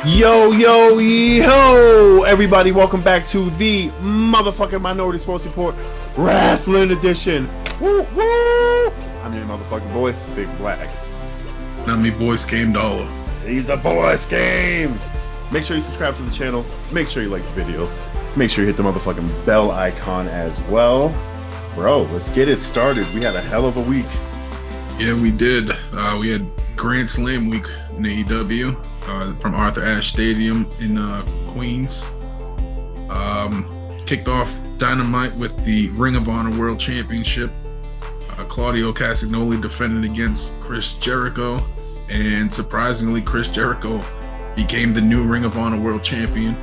Yo, yo, yo! Everybody, welcome back to the motherfucking Minority Sports Report RASSLIN edition. Woo, woo! I'm your motherfucking boy, Big Black. Not me, boy, Scame Dollar. He's the boy Scame. Make sure you subscribe to the channel. Make sure you like the video. Make sure you hit the motherfucking bell icon as well. Bro, let's get it started. We had a hell of a week. Yeah, we did. We had Grand Slam week in AEW. From Arthur Ashe Stadium in Queens. Kicked off Dynamite with the Ring of Honor World Championship. Claudio Castagnoli defended against Chris Jericho, and surprisingly, Chris Jericho became the new Ring of Honor World Champion,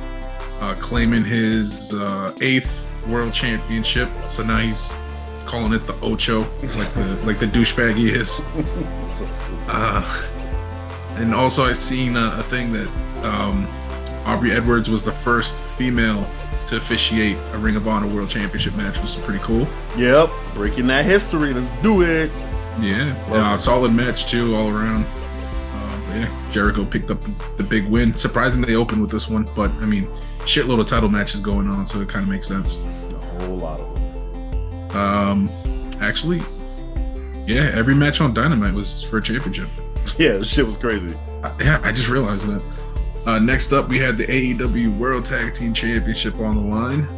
claiming his 8th World Championship. So now he's calling it the Ocho, like the douchebag he is. So stupid. And also, I seen a thing that Aubrey Edwards was the first female to officiate a Ring of Honor World Championship match, which was pretty cool. Yep, breaking that history. Let's do it. Yeah, solid match too, all around. Yeah, Jericho picked up the big win. Surprisingly, they opened with this one, but I mean, shitload of title matches going on, so it kind of makes sense. A whole lot of them. Actually, yeah, every match on Dynamite was for a championship. Yeah, this shit was crazy. Yeah, I just realized that. Next up, we had the AEW World Tag Team Championship on the line.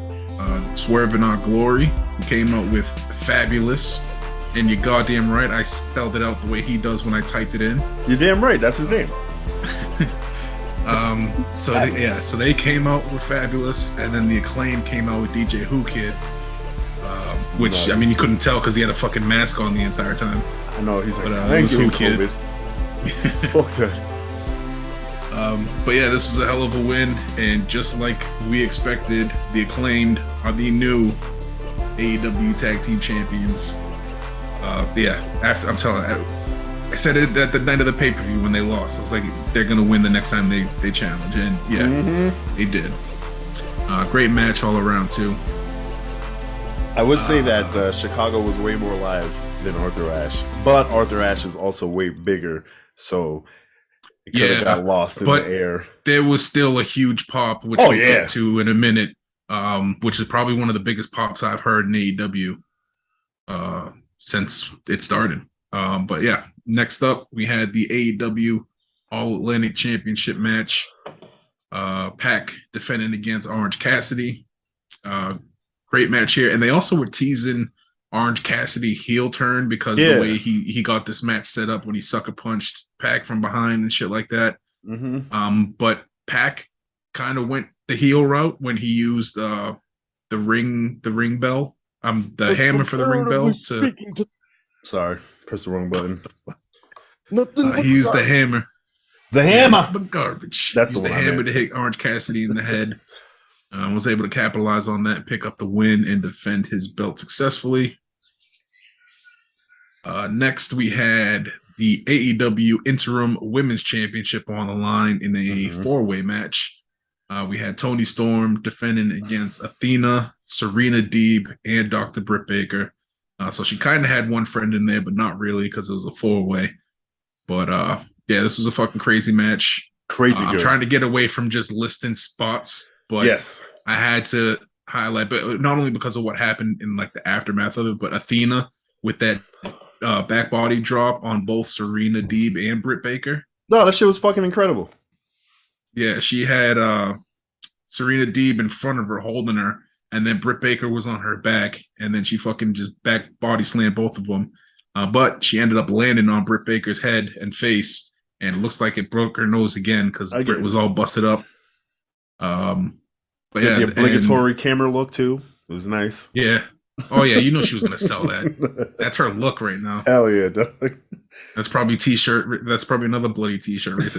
Swerve in Our Glory, who came out with Fabulous. And you're goddamn right, I spelled it out the way he does when I typed it in. You're damn right, that's his name. So they came out with Fabulous, and then the Acclaim came out with DJ Who Kid. Which, nice. I mean, you couldn't tell because he had a fucking mask on the entire time. I know, he's like, it was Who Kid. Fuck that. But yeah, this was a hell of a win, and just like we expected, the Acclaimed are the new AEW Tag Team Champions. I'm telling you, I said it at the night of the pay-per-view when they lost. I was like, they're gonna win the next time they challenge, and yeah, they did. Great match all around too. I would say that Chicago was way more live than Arthur Ashe, but Arthur Ashe is also way bigger, so it could have got lost in the air. There was still a huge pop, which we'll get to in a minute, which is probably one of the biggest pops I've heard in AEW since it started. But yeah, next up we had the AEW All Atlantic Championship match. Pac defending against Orange Cassidy. Great match here, and they also were teasing Orange Cassidy heel turn because the way he got this match set up when he sucker punched Pac from behind and shit like that. But Pac kind of went the heel route when he used the ring bell, the hammer for the ring bell to. Sorry, press the wrong button. He used the hammer. The hammer, the garbage. That's used the hammer to hit Orange Cassidy in the head. Was able to capitalize on that, pick up the win, and defend his belt successfully. Next, we had the AEW Interim Women's Championship on the line in a four-way match. We had Toni Storm defending against Athena, Serena Deeb, and Dr. Britt Baker. So she kind of had one friend in there, but not really because it was a four-way. But yeah, this was a fucking crazy match. Crazy good. I'm trying to get away from just listing spots. But yes, I had to highlight, but not only because of what happened in like the aftermath of it, but Athena with that back body drop on both Serena Deeb and Britt Baker. No, that shit was fucking incredible. Yeah, she had Serena Deeb in front of her holding her, and then Britt Baker was on her back, and then she fucking just back body slammed both of them. But she ended up landing on Britt Baker's head and face, and it looks like it broke her nose again because Britt was all busted up. But yeah, the obligatory camera look too. It was nice. Yeah. Oh yeah, you know she was gonna sell that. That's her look right now. Hell yeah, dog. That's probably t-shirt. That's probably another bloody t-shirt right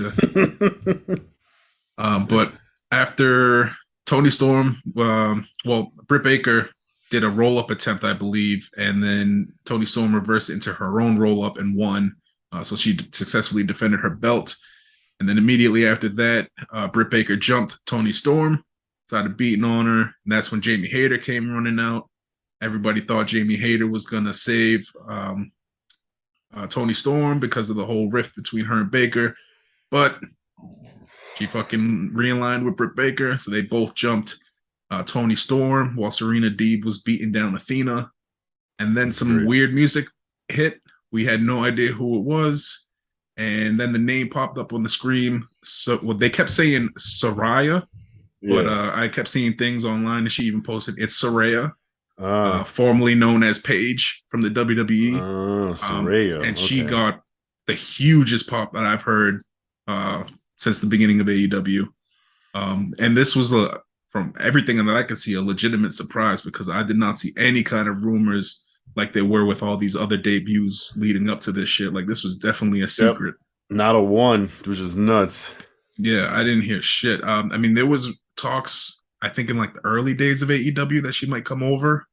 there. But after Toni Storm, Britt Baker did a roll-up attempt, I believe, and then Toni Storm reversed into her own roll-up and won. So she successfully defended her belt. And then immediately after that, Britt Baker jumped Toni Storm, started beating on her. And that's when Jamie Hayter came running out. Everybody thought Jamie Hayter was going to save Toni Storm because of the whole rift between her and Baker. But She fucking realigned with Britt Baker, so they both jumped Tony Storm while Serena Deeb was beating down Athena. And then some weird music hit. We had no idea who it was. And then the name popped up on the screen. So they kept saying Saraya, but I kept seeing things online, and she even posted it's Saraya, formerly known as Paige from the WWE. Saraya. And she got the hugest pop that I've heard since the beginning of AEW. And this was from everything that I could see, a legitimate surprise, because I did not see any kind of rumors like they were with all these other debuts leading up to this shit. Like, this was definitely a secret. Not a one, which is nuts. Yeah, I didn't hear shit. I mean, there was talks, I think, in like the early days of AEW that she might come over,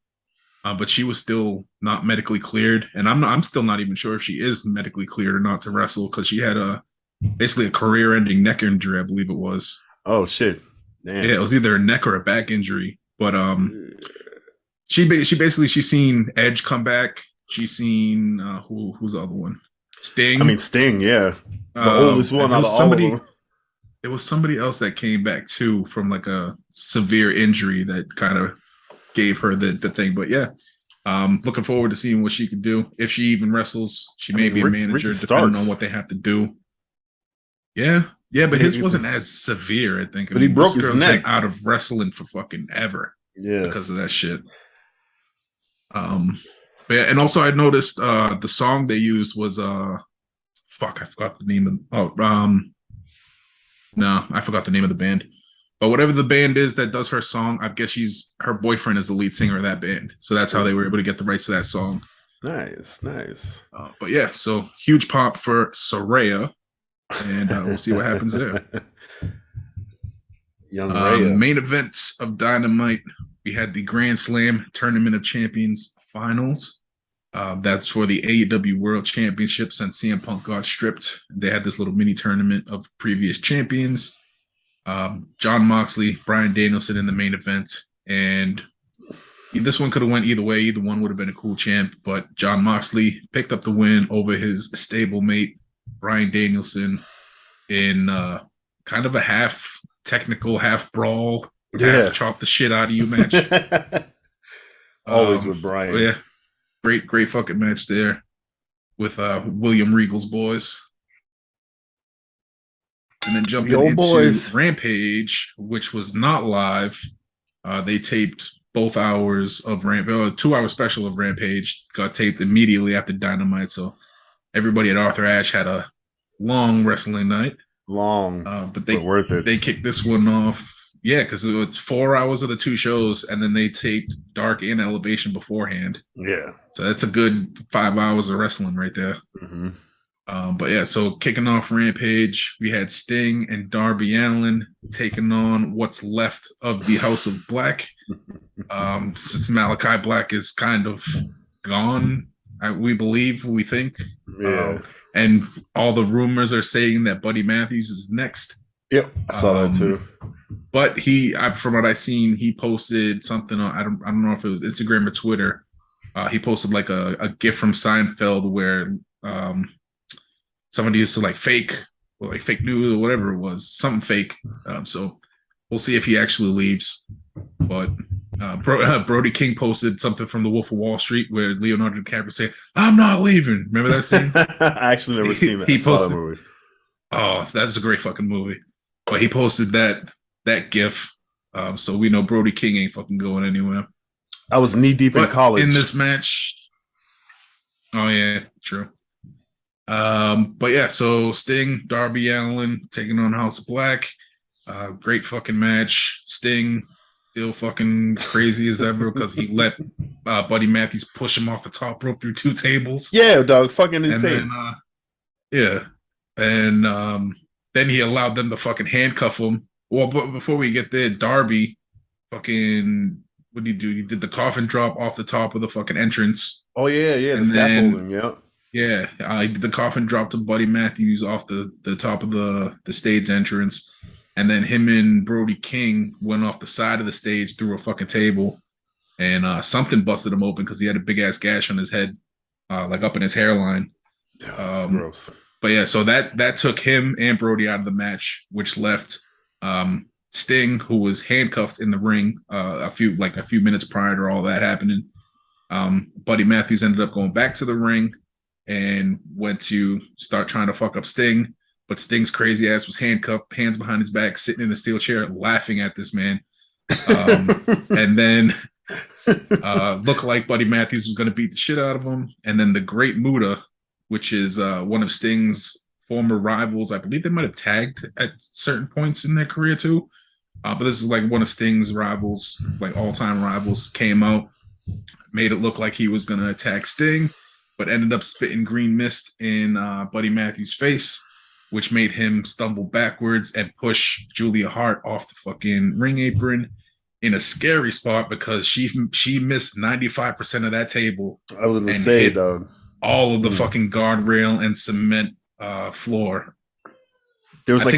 but she was still not medically cleared, and I'm still not even sure if she is medically cleared or not to wrestle, because she had basically a career-ending neck injury, I believe it was. Oh shit! Damn. Yeah, it was either a neck or a back injury, but she's seen Edge come back. She's seen who's the other one? Sting. I mean Sting, yeah, the oldest one out of all of them. It was somebody else that came back too from like a severe injury that kind of gave her the thing. But yeah, looking forward to seeing what she can do. If she even wrestles, she may be a manager depending on what they have to do. Yeah, but his wasn't as severe, I think. But he broke his neck. Been out of wrestling for fucking ever. Yeah, because of that shit. But yeah, and also I noticed the song they used was I forgot the name of no, I forgot the name of the band. But whatever the band is that does her song, I guess her boyfriend is the lead singer of that band. So that's how they were able to get the rights to that song. Nice. But yeah, so huge pop for Saraya, and we'll see what happens there. Young Rhea. Main events of Dynamite. We had the Grand Slam Tournament of Champions finals. That's for the AEW World Championship since CM Punk got stripped. They had this little mini tournament of previous champions. John Moxley, Bryan Danielson in the main event. And this one could have went either way. Either one would have been a cool champ. But John Moxley picked up the win over his stablemate, Bryan Danielson, in kind of a half technical, half brawl, half chop the shit out of you match. Always with Bryan. Yeah. Great fucking match there with William Regal's boys. And then jumping into Rampage, which was not live. They taped both hours of Rampage, 2-hour special of Rampage, got taped immediately after Dynamite. So everybody at Arthur Ashe had a long wrestling night. But worth it. They kicked this one off. Yeah, because it was 4 hours of the two shows, and then they taped Dark and Elevation beforehand. Yeah. So that's a good 5 hours of wrestling right there. Mm-hmm. But yeah, so kicking off Rampage, we had Sting and Darby Allin taking on what's left of the House of Black. Since Malachi Black is kind of gone, we think. Yeah. And all the rumors are saying that Buddy Matthews is next. Yep, I saw that too. But from what I've seen, he posted something on, I don't know if it was Instagram or Twitter. He posted like a GIF from Seinfeld where somebody used to like fake news or whatever it was, something fake. So we'll see if he actually leaves. But Brody King posted something from The Wolf of Wall Street where Leonardo DiCaprio said, "I'm not leaving." Remember that scene? I actually never seen that. He posted, that movie. Oh, that's a great fucking movie. But he posted that GIF, so we know Brody King ain't fucking going anywhere. I was knee deep in college in this match. Oh yeah, true. But yeah, so Sting, Darby Allin taking on House of Black. Great fucking match. Sting still fucking crazy as ever because he let Buddy Matthews push him off the top rope through 2 tables. Yeah, dog, fucking insane. And then he allowed them to fucking handcuff him. Well, but before we get there, Darby fucking, what did he do? He did the coffin drop off the top of the fucking entrance. Oh, yeah, the scaffolding, yeah. Yeah, he did the coffin drop to Buddy Matthews off the top of the stage entrance. And then him and Brody King went off the side of the stage through a fucking table. And something busted him open because he had a big-ass gash on his head, like up in his hairline. That's gross. but yeah, so that took him and Brody out of the match, which left Sting, who was handcuffed in the ring a few minutes prior to all that happening. Buddy Matthews ended up going back to the ring and went to start trying to fuck up Sting, but Sting's crazy ass was handcuffed, hands behind his back, sitting in a steel chair, laughing at this man. And then looked like Buddy Matthews was going to beat the shit out of him. And then the Great Muta, which is one of Sting's former rivals, I believe they might have tagged at certain points in their career too. But this is like one of Sting's rivals, like all-time rivals, came out, made it look like he was going to attack Sting, but ended up spitting green mist in Buddy Matthews' face, which made him stumble backwards and push Julia Hart off the fucking ring apron in a scary spot because she missed 95% of that table. I was going to say, dog. All of the fucking guardrail and cement floor. There was I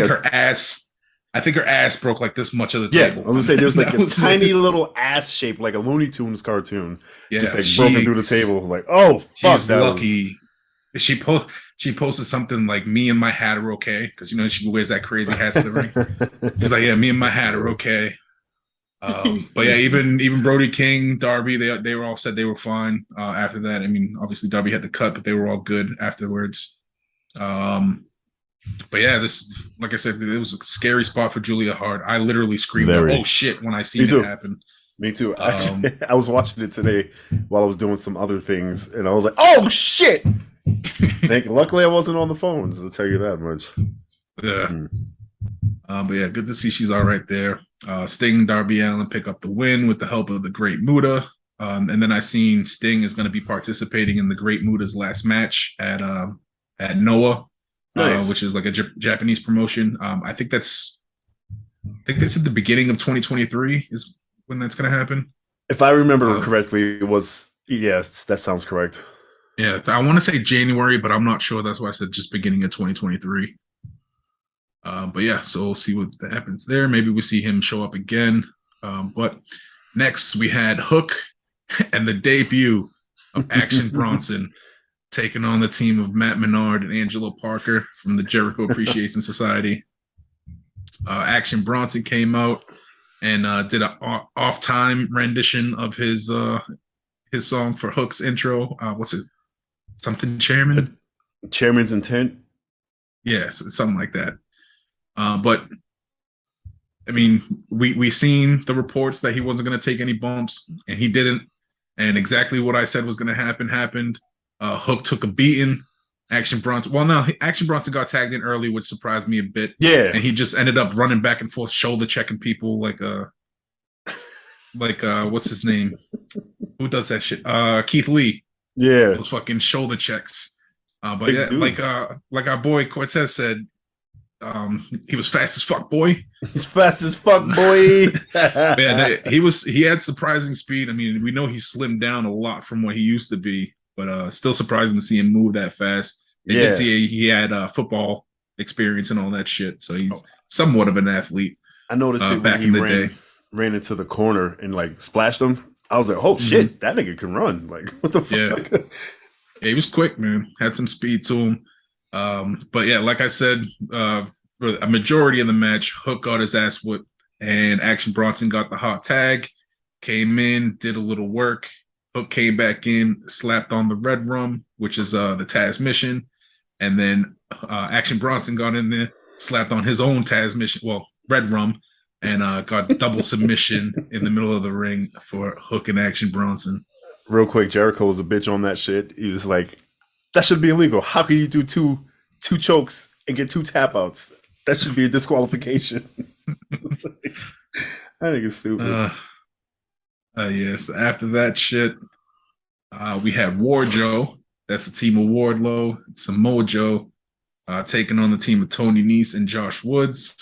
think her ass broke like this much of the table. I was gonna say there's like a tiny little ass shape, like a Looney Tunes cartoon, just like broken through the table. Like, oh fuck, she's lucky. She posted something like, "Me and my hat are okay," because she wears that crazy hat to the ring. She's like, "Yeah, me and my hat are okay." But yeah, even Brody King, Darby, they were all said they were fine after that. I mean, obviously Darby had the cut, but they were all good afterwards. But yeah, this, like I said, it was a scary spot for Julia Hart. I literally screamed, "Oh shit!" when I seen it happen. Me too. Actually, I was watching it today while I was doing some other things, and I was like, "Oh shit!" Luckily, I wasn't on the phones. I'll tell you that much. Yeah. But yeah, good to see she's all right there. Sting, Darby Allin pick up the win with the help of the Great Muta. And then I seen Sting is going to be participating in the Great Muta's last match at Noah. Nice. Which is like a Japanese promotion. I think they said the beginning of 2023 is when that's going to happen. If I remember correctly, it was, yes, that sounds correct. Yeah, I want to say January, but I'm not sure. That's why I said just beginning of 2023. But yeah, so we'll see what happens there. Maybe we see him show up again. But next we had Hook and the debut of Action Bronson taking on the team of Matt Menard and Angelo Parker from the Jericho Appreciation Society. Action Bronson came out and did an off-time rendition of his song for Hook's intro. What's it? Something Chairman? Chairman's Intent? Yes, something like that. But I mean, we seen the reports that he wasn't going to take any bumps, and he didn't. And exactly what I said was going to happen happened. Hook took a beating. Action Bronson got tagged in early, which surprised me a bit. Yeah, and he just ended up running back and forth, shoulder checking people like what's his name? Who does that shit? Keith Lee. Yeah, those fucking shoulder checks. But big yeah, dude. Like our boy Cortez said, he was fast as fuck, boy. He's fast as fuck, boy. Yeah, he had surprising speed. I mean, we know he slimmed down a lot from what he used to be, but still surprising to see him move that fast. And yeah, he had football experience and all that shit, so he's somewhat of an athlete. I noticed it back in the day. Ran into the corner and like splashed him. I was like, oh shit, that nigga can run. Like, what the fuck? Yeah, he was quick, man. Had some speed to him. But yeah, like I said, for a majority of the match, Hook got his ass whipped, and Action Bronson got the hot tag, came in, did a little work. Hook came back in, slapped on the red rum, which is the Taz mission, and then Action Bronson got in there, slapped on his own Taz mission, well, red rum, and got double submission in the middle of the ring for Hook and Action Bronson. Real quick, Jericho was a bitch on that shit. He was like, that should be illegal. How can you do two chokes and get 2 tap outs? That should be a disqualification. I think it's stupid. Yes. After that shit, we had Wardlow. That's the team of Wardlow, Samoa Joe, taking on the team of Tony Nese and Josh Woods.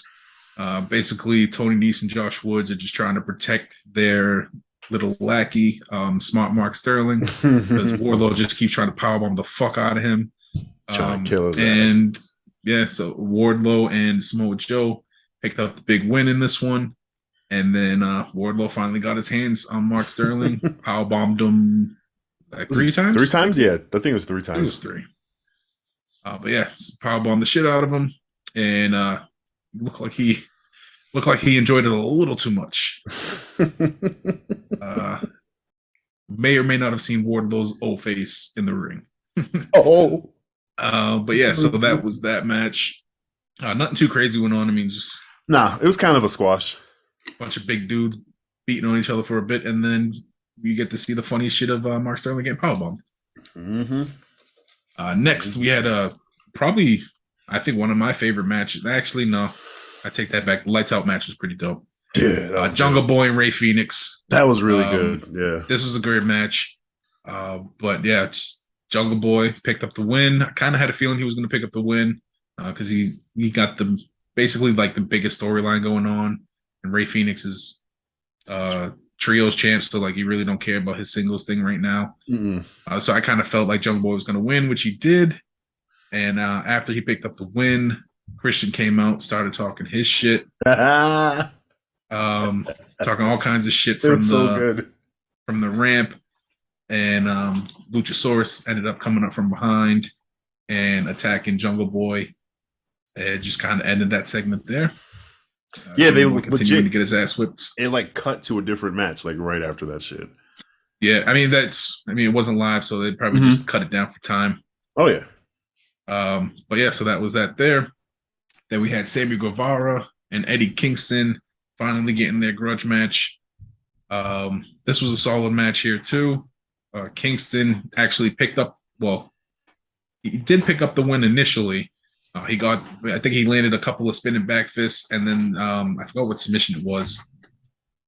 Basically, Tony Nese and Josh Woods are just trying to protect their little lackey, Smart Mark Sterling, because Wardlow just keeps trying to powerbomb the fuck out of him. Trying to kill his ass. Yeah, so Wardlow and Samoa Joe picked up the big win in this one. And then Wardlow finally got his hands on Mark Sterling, powerbombed him like 3 times? 3 times? Yeah, I think it was 3 times. It was 3. But yeah, powerbombed the shit out of him, and looked like he enjoyed it a little too much. May or may not have seen Wardlow's old face in the ring. Oh, but yeah, so that was that match. Nothing too crazy went on. I mean, just nah, it was kind of a squash. a bunch of big dudes beating on each other for a bit, and then you get to see the funny shit of Mark Sterling getting powerbombed. Mm-hmm. Next, we had probably, I think, one of my favorite matches. Actually, no, I take that back. Lights Out match was pretty dope. Yeah, Jungle Boy and Ray Phoenix. That was really good. Yeah, this was a great match. But yeah, it's Jungle Boy picked up the win. I kind of had a feeling he was going to pick up the win because he got the basically like the biggest storyline going on, and Ray Phoenix is trios champ, so like you really don't care about his singles thing right now. So I kind of felt like Jungle Boy was going to win, which he did. And after he picked up the win, Christian came out, started talking his shit. Talking all kinds of shit from the ramp, and Luchasaurus ended up coming up from behind and attacking Jungle Boy. It just kind of ended that segment there. Yeah, they continuing to get his ass whipped. It like cut to a different match like right after that shit. Yeah, I mean it wasn't live, so they probably just cut it down for time. Oh yeah. But yeah, so that was that there. Then we had Sammy Guevara and Eddie Kingston finally getting their grudge match. This was a solid match here too. Kingston actually he did pick up the win initially. I think he landed a couple of spinning back fists, and then I forgot what submission it was,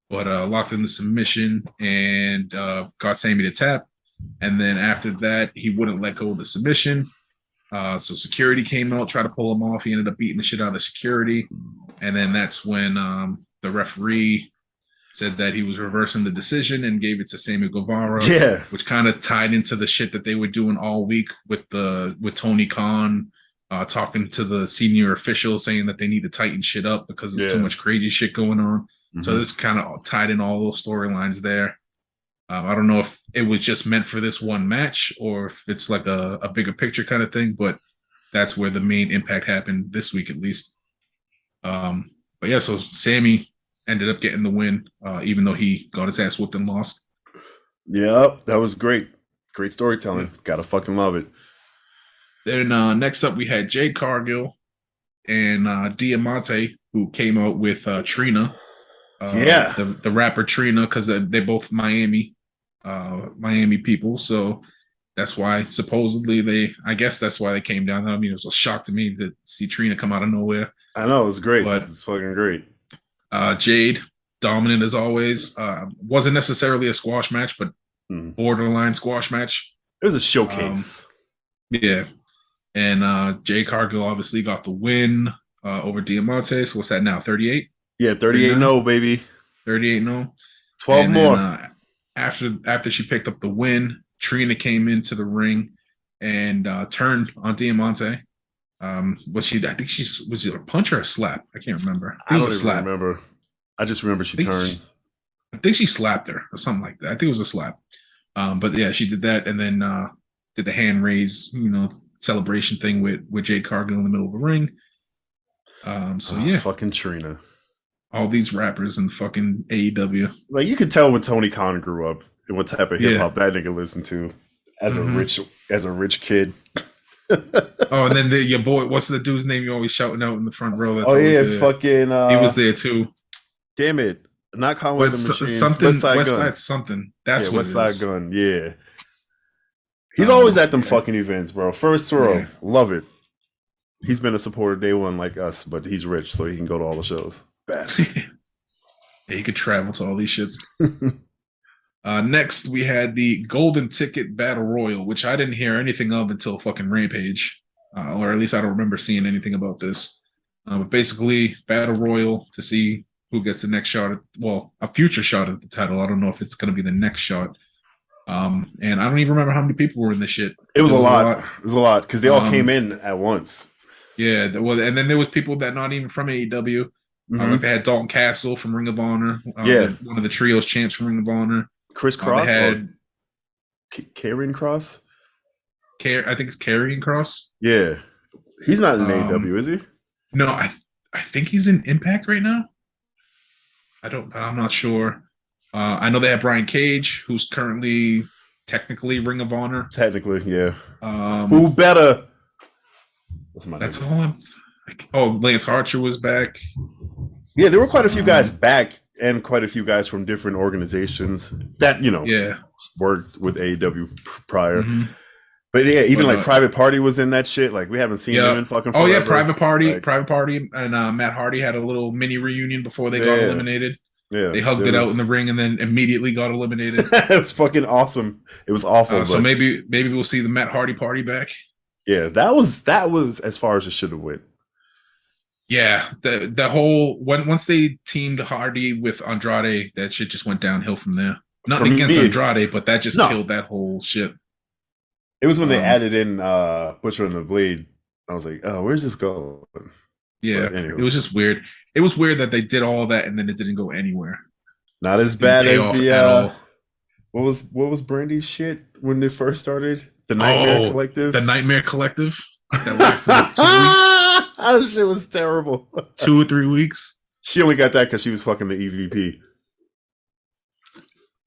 but locked in the submission and got Sammy to tap. And then after that, he wouldn't let go of the submission. So security came out, tried to pull him off. He ended up beating the shit out of security. And then that's when the referee said that he was reversing the decision and gave it to Sammy Guevara. Yeah. Which kind of tied into the shit that they were doing all week with Tony Khan talking to the senior official saying that they need to tighten shit up because there's too much crazy shit going on. So this kind of tied in all those storylines there. I don't know if it was just meant for this one match or if it's like a bigger picture kind of thing, but that's where the main impact happened this week, at least. But yeah, so Sammy ended up getting the win, even though he got his ass whooped and lost. Yeah, that was great. Great storytelling. Gotta fucking love it. Then next up, we had Jade Cargill and Diamante, who came out with Trina. The rapper Trina, because they're both Miami people. So that's why supposedly I guess that's why they came down. I mean, it was a shock to me to see Trina come out of nowhere. I know, it was great. But it's fucking great. Jade, dominant as always. Wasn't necessarily a squash match, but borderline squash match. It was a showcase. Yeah. And Jade Cargill obviously got the win over Diamante. So what's that now? 38? Yeah, 38-0, baby. 38-0. 12 and more. Then, after she picked up the win, Trina came into the ring and turned on Diamante. I think was it a punch or a slap? I can't remember. I don't even remember. I just remember she turned. I think she slapped her or something like that. I think it was a slap. But yeah, she did that and then did the hand raise, celebration thing with Jade Cargill in the middle of the ring. Fucking Trina. All these rappers in fucking AEW. Like you could tell when Tony Khan grew up and what type of hip hop that nigga listened to as a rich kid. And then your boy, what's the dude's name you always shouting out in the front row? Fucking he was there too. Damn it. Not Conway the Machine. West Side something. That's what West Side Gun. Yeah. He's always at them fucking events, bro. First row. Yeah. Love it. He's been a supporter day one like us, but he's rich, so he can go to all the shows. Yeah, he could travel to all these shits. Next, we had the Golden Ticket Battle Royal, which I didn't hear anything of until fucking Rampage, or at least I don't remember seeing anything about this. But basically, Battle Royal to see who gets the next shot a future shot at the title. I don't know if it's going to be the next shot. And I don't even remember how many people were in this shit. It was a lot. It was a lot because they all came in at once. Yeah, well, and then there was people that not even from AEW. Like they had Dalton Castle from Ring of Honor. One of the trios champs from Ring of Honor. Chris Cross. They had Karrion Cross. I think it's Karrion Cross. Yeah. He's not in AEW, is he? No, I think he's in Impact right now. I'm not sure. I know they have Brian Cage, who's currently technically Ring of Honor. Technically, yeah. Who better? That's all I'm. Oh, Lance Archer was back. Yeah, there were quite a few guys back, and quite a few guys from different organizations that worked with AEW prior. Mm-hmm. But yeah, even like Private Party was in that shit. Like we haven't seen them in fucking forever. Oh yeah, Private Party, and Matt Hardy had a little mini reunion before they got eliminated. Yeah, they hugged it out in the ring and then immediately got eliminated. It was fucking awesome. It was awful. So maybe we'll see the Matt Hardy party back. Yeah, that was as far as it should have went. Yeah, the whole once they teamed Hardy with Andrade, that shit just went downhill from there. Nothing against Andrade, but that just killed that whole shit. It was when they added in Butcher and the Blade. I was like, oh, where's this going? Yeah, anyway. It was just weird. It was weird that they did all that and then it didn't go anywhere. Not as bad as the what was Brandy's shit when they first started? The Nightmare Collective. The Nightmare Collective. That lasted like 2 weeks. That shit was terrible. 2 or 3 weeks. She only got that because she was fucking the EVP.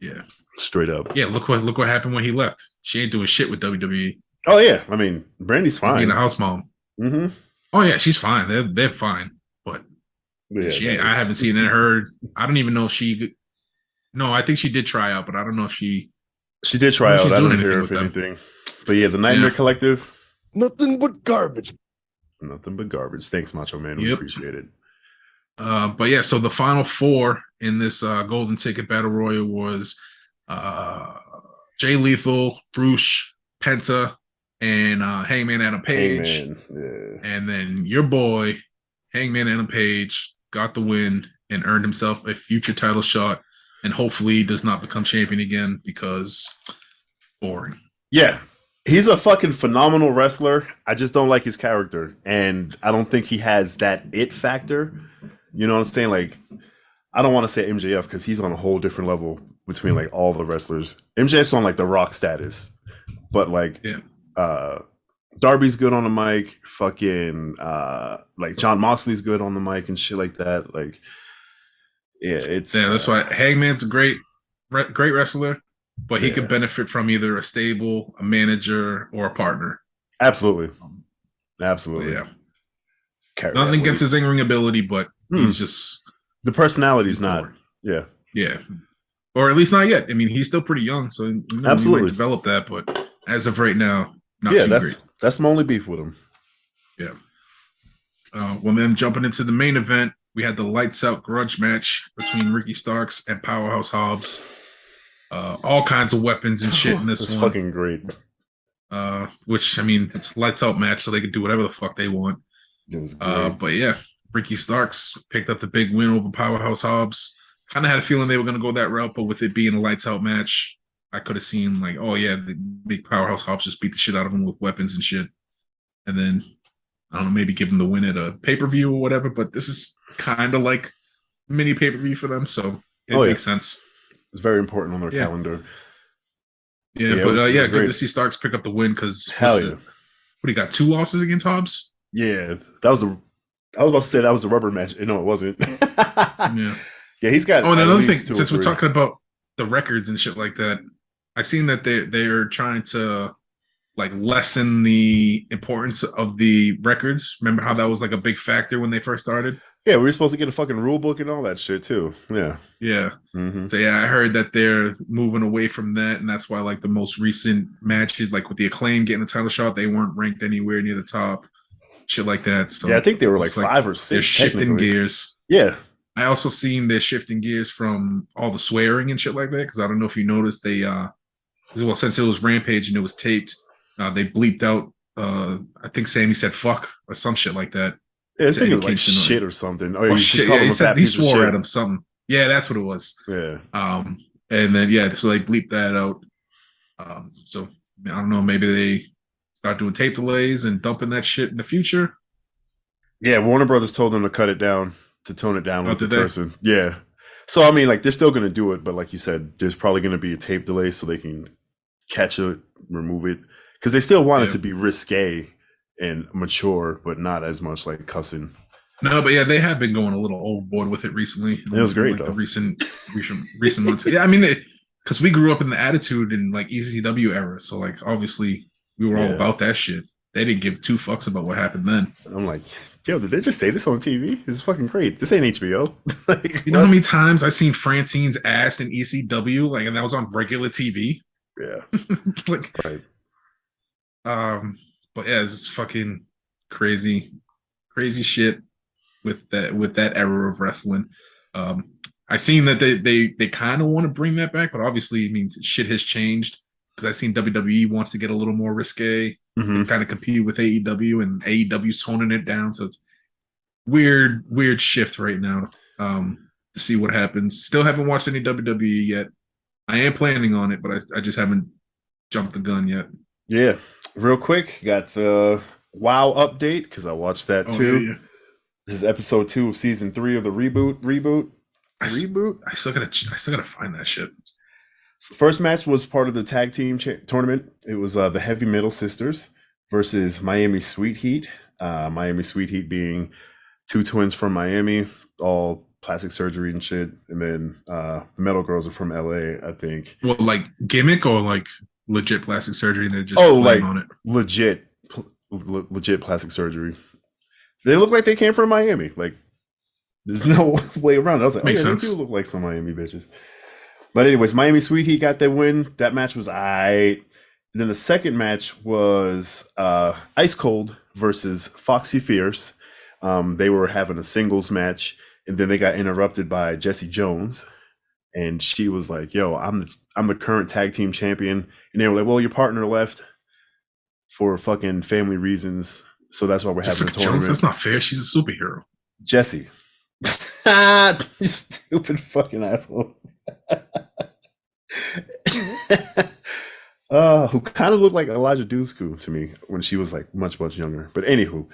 Yeah. Straight up. Yeah, look what happened when he left. She ain't doing shit with WWE. Oh yeah, I mean Brandy's fine. Being a house mom. Mm-hmm. Oh yeah, she's fine. They're fine, but she ain't. I haven't seen it. Heard. I don't even know if she. No, I think she did try out, but I don't know if she. She did try out. I don't hear if anything. But yeah, the Nightmare Collective. Nothing but garbage. Nothing but garbage. Thanks, Macho Man. We appreciate it. But yeah, so the final 4 in this Golden Ticket Battle Royal was Jay Lethal, Bruce, Penta, and Hangman Adam Page. And then your boy, Hangman Adam Page, got the win and earned himself a future title shot, and hopefully does not become champion again because boring. Yeah. He's a fucking phenomenal wrestler. I just don't like his character. And I don't think he has that it factor. You know what I'm saying? Like, I don't want to say MJF because he's on a whole different level between like all the wrestlers. MJF's on like the Rock status. But like Darby's good on the mic. Fucking like John Moxley's good on the mic and shit like that. Like, that's why Hangman's a great wrestler. But he could benefit from either a stable, a manager, or a partner. Absolutely. Yeah. Nothing against his in-ring ability, but he's just... The personality's not. Yeah. Yeah. Or at least not yet. I mean, he's still pretty young, so absolutely. He might develop that, but as of right now, not too great. That's my only beef with him. Yeah. Well, then jumping into the main event, we had the Lights Out Grudge match between Ricky Starks and Powerhouse Hobbs. All kinds of weapons and shit in this one. It's fucking great. Which, I mean, it's Lights Out match, so they could do whatever the fuck they want. It was great. But yeah, Ricky Starks picked up the big win over Powerhouse Hobbs. Kind of had a feeling they were going to go that route, but with it being a Lights Out match, I could have seen like, oh yeah, the big Powerhouse Hobbs just beat the shit out of him with weapons and shit. And then, I don't know, maybe give him the win at a pay-per-view or whatever, but this is kind of like mini pay-per-view for them, so it makes sense. It's very important on their calendar. Yeah, but good to see Starks pick up the win because what he got 2 losses against Hobbs? Yeah, I was about to say that was a rubber match. No, it wasn't. Yeah, he's got. Oh, and another thing, since we're talking about the records and shit like that, I seen that they're trying to like lessen the importance of the records. Remember how that was like a big factor when they first started? Yeah, we were supposed to get a fucking rule book and all that shit too. Yeah. Mm-hmm. So yeah, I heard that they're moving away from that, and that's why like the most recent matches, like with the Acclaim getting the title shot, they weren't ranked anywhere near the top, shit like that. So yeah, I think they were like 5 or 6. They're shifting gears. Yeah. I also seen they're shifting gears from all the swearing and shit like that because I don't know if you noticed they since it was Rampage and it was taped, they bleeped out. I think Sammy said "fuck" or some shit like that. Yeah, I think it was like shit or something. Oh, shit. Yeah, he swore at him something. Yeah, that's what it was. Yeah. And then so they bleeped that out. So I don't know. Maybe they start doing tape delays and dumping that shit in the future. Yeah, Warner Brothers told them to cut it down, to tone it down with the person. Yeah. So I mean, like they're still going to do it, but like you said, there's probably going to be a tape delay so they can catch it, remove it, because they still want it to be risque. and mature, but not as much like cussing. No, but yeah, they have been going a little overboard with it recently. It was great, like though. The recent months. Yeah, I mean, because we grew up in the Attitude and like ECW era, so like obviously we were all about that shit. They didn't give two fucks about what happened then. I'm like, yo, did they just say this on TV? This is fucking great. This ain't HBO. Like, you know how many times I've seen Francine's ass in ECW, like, and that was on regular TV. Yeah, like, right. But yeah, it's just fucking crazy shit with that era of wrestling. I seen that they kind of want to bring that back, but obviously, I mean, shit has changed because I seen WWE wants to get a little more risque, kind of compete with AEW, and AEW's toning it down. So it's weird shift right now. To see what happens. Still haven't watched any WWE yet. I am planning on it, but I just haven't jumped the gun yet. Yeah, real quick, got the WoW update because I watched that too. Yeah. This is episode 2 of season 3 of the reboot. I still gotta find that shit. So the first match was part of the tag team tournament. It was the Heavy Metal Sisters versus Miami Sweet Heat. Miami Sweet Heat being 2 twins from Miami, all plastic surgery and shit. And then the Metal Girls are from LA, I think. Well, like gimmick or like legit plastic surgery? They just like on it. legit plastic surgery. They look like they came from Miami. Like, there's no way around it. I was like, Makes sense. They do look like some Miami bitches. But anyways, Miami Sweet Heat got that win. That match was aight. And then the second match was Ice Cold versus Foxy Fierce. They were having a singles match, and then they got interrupted by Jessie Jones. And she was like, yo, I'm the current tag team champion. And they were like, well, your partner left for fucking family reasons. So that's why we're having a tournament. Jones, that's not fair. She's a superhero. Jessie. You stupid fucking asshole. Who kind of looked like Elijah Dusku to me when she was like much younger. But anywho,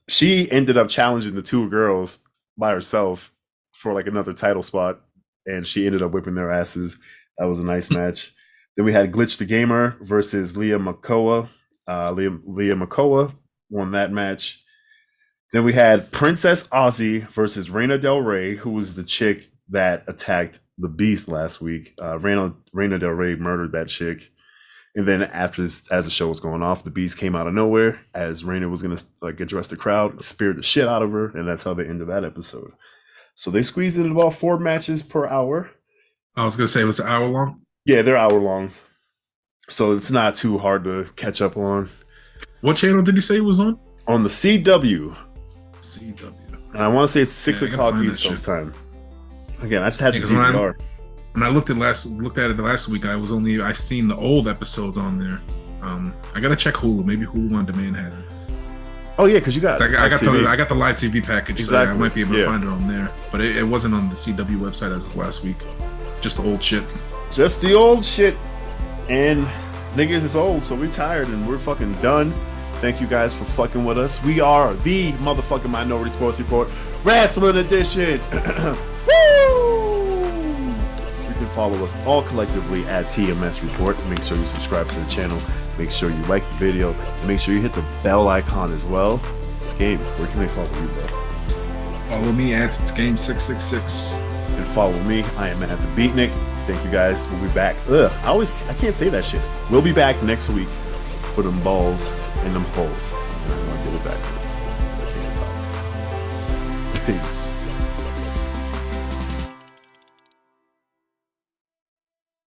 she ended up challenging the 2 girls by herself for like another title spot, and she ended up whipping their asses. That was a nice match. Then we had Glitch the Gamer versus Leah Makoa. Leah Makoa won that match. Then we had Princess Aussie versus Reina Del Rey, who was the chick that attacked the Beast last week. Reina Del Rey murdered that chick. And then after this, as the show was going off, the Beast came out of nowhere as Reina was going to like address the crowd, speared the shit out of her, and that's how they ended that episode. So they squeezed in about 4 matches per hour. I was going to say, it was an hour long? Yeah, they're hour longs. So it's not too hard to catch up on. What channel did you say it was on? On the CW. CW. And I want to say it's 6 o'clock East Coast time. Again, I just had the DVR. When I looked at it last week, I seen the old episodes on there. I gotta check Hulu. Maybe Hulu on Demand has it. Oh yeah, because you got I got the live TV package, exactly. So I might be able to find it on there. But it wasn't on the CW website as of last week. Just the old shit. Just the old shit. And niggas is old, so we're tired and we're fucking done. Thank you guys for fucking with us. We are the motherfucking Minority Sports Report RASSLIN Edition. Woo! You can follow us all collectively at TMS Report. Make sure you subscribe to the channel. Make sure you like the video. And make sure you hit the bell icon as well. Skame, where can they follow you, bro? Follow me at Skame666. And follow me. I am at the Beatnik. Thank you guys. We'll be back. I can't say that shit. We'll be back next week for them balls and them holes. And I'm gonna get it back for this. I can't talk. Peace.